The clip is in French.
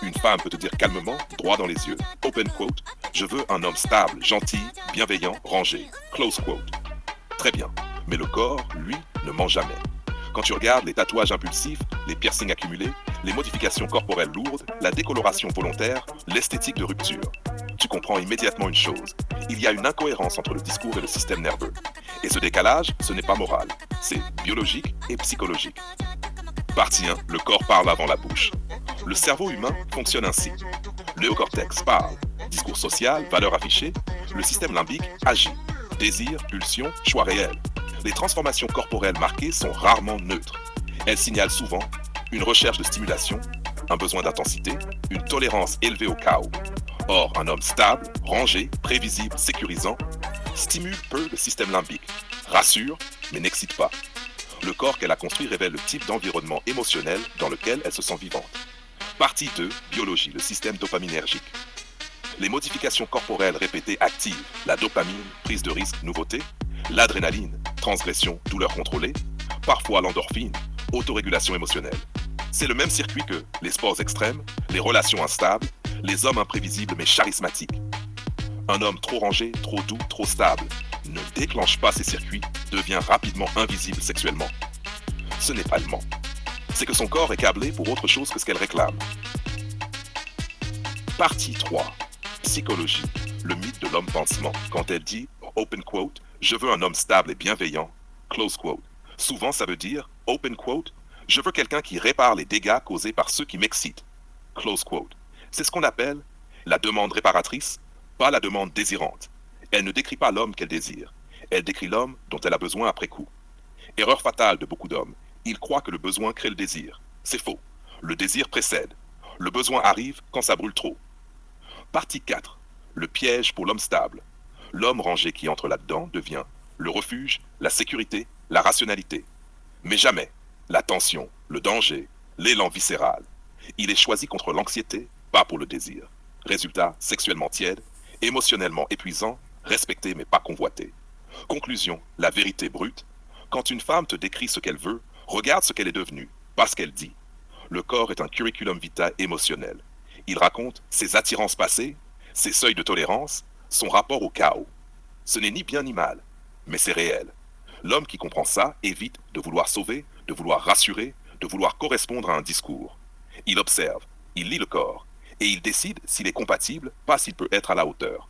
Une femme peut te dire calmement, droit dans les yeux, open quote, je veux un homme stable, gentil, bienveillant, rangé, close quote. Très bien, mais le corps, lui, ne ment jamais. Quand tu regardes les tatouages impulsifs, les piercings accumulés, les modifications corporelles lourdes, la décoloration volontaire, l'esthétique de rupture, tu comprends immédiatement une chose. Il y a une incohérence entre le discours et le système nerveux. Et ce décalage, ce n'est pas moral, c'est biologique et psychologique. Partie 1, le corps parle avant la bouche. Le cerveau humain fonctionne ainsi. Le néocortex parle, discours social, valeurs affichées. Le système limbique agit, désir, pulsion, choix réel. Les transformations corporelles marquées sont rarement neutres. Elles signalent souvent une recherche de stimulation, un besoin d'intensité, une tolérance élevée au chaos. Or, un homme stable, rangé, prévisible, sécurisant, stimule peu le système limbique, rassure, mais n'excite pas. Le corps qu'elle a construit révèle le type d'environnement émotionnel dans lequel elle se sent vivante. Partie 2, biologie, le système dopaminergique. Les modifications corporelles répétées activent la dopamine, prise de risque, nouveauté, l'adrénaline, transgression, douleur contrôlée, parfois l'endorphine, autorégulation émotionnelle. C'est le même circuit que les sports extrêmes, les relations instables, les hommes imprévisibles mais charismatiques. Un homme trop rangé, trop doux, trop stable ne déclenche pas ces circuits, devient rapidement invisible sexuellement. Ce n'est pas le ment. C'est que son corps est câblé pour autre chose que ce qu'elle réclame. Partie 3. Psychologie. Le mythe de l'homme pansement. Quand elle dit, open quote, je veux un homme stable et bienveillant, close quote. Souvent ça veut dire, open quote, je veux quelqu'un qui répare les dégâts causés par ceux qui m'excitent, close quote. C'est ce qu'on appelle la demande réparatrice, pas la demande désirante. Elle ne décrit pas l'homme qu'elle désire. Elle décrit l'homme dont elle a besoin après coup. Erreur fatale de beaucoup d'hommes. Ils croient que le besoin crée le désir. C'est faux. Le désir précède. Le besoin arrive quand ça brûle trop. Partie 4. Le piège pour l'homme stable. L'homme rangé qui entre là-dedans devient le refuge, la sécurité, la rationalité. Mais jamais la tension, le danger, l'élan viscéral. Il est choisi contre l'anxiété, pas pour le désir. Résultat, sexuellement tiède, émotionnellement épuisant, respecté mais pas convoité. Conclusion, la vérité brute. Quand une femme te décrit ce qu'elle veut, regarde ce qu'elle est devenue, pas ce qu'elle dit. Le corps est un curriculum vitae émotionnel. Il raconte ses attirances passées, ses seuils de tolérance, son rapport au chaos. Ce n'est ni bien ni mal, mais c'est réel. L'homme qui comprend ça évite de vouloir sauver, de vouloir rassurer, de vouloir correspondre à un discours. Il observe, il lit le corps, et il décide s'il est compatible, pas s'il peut être à la hauteur.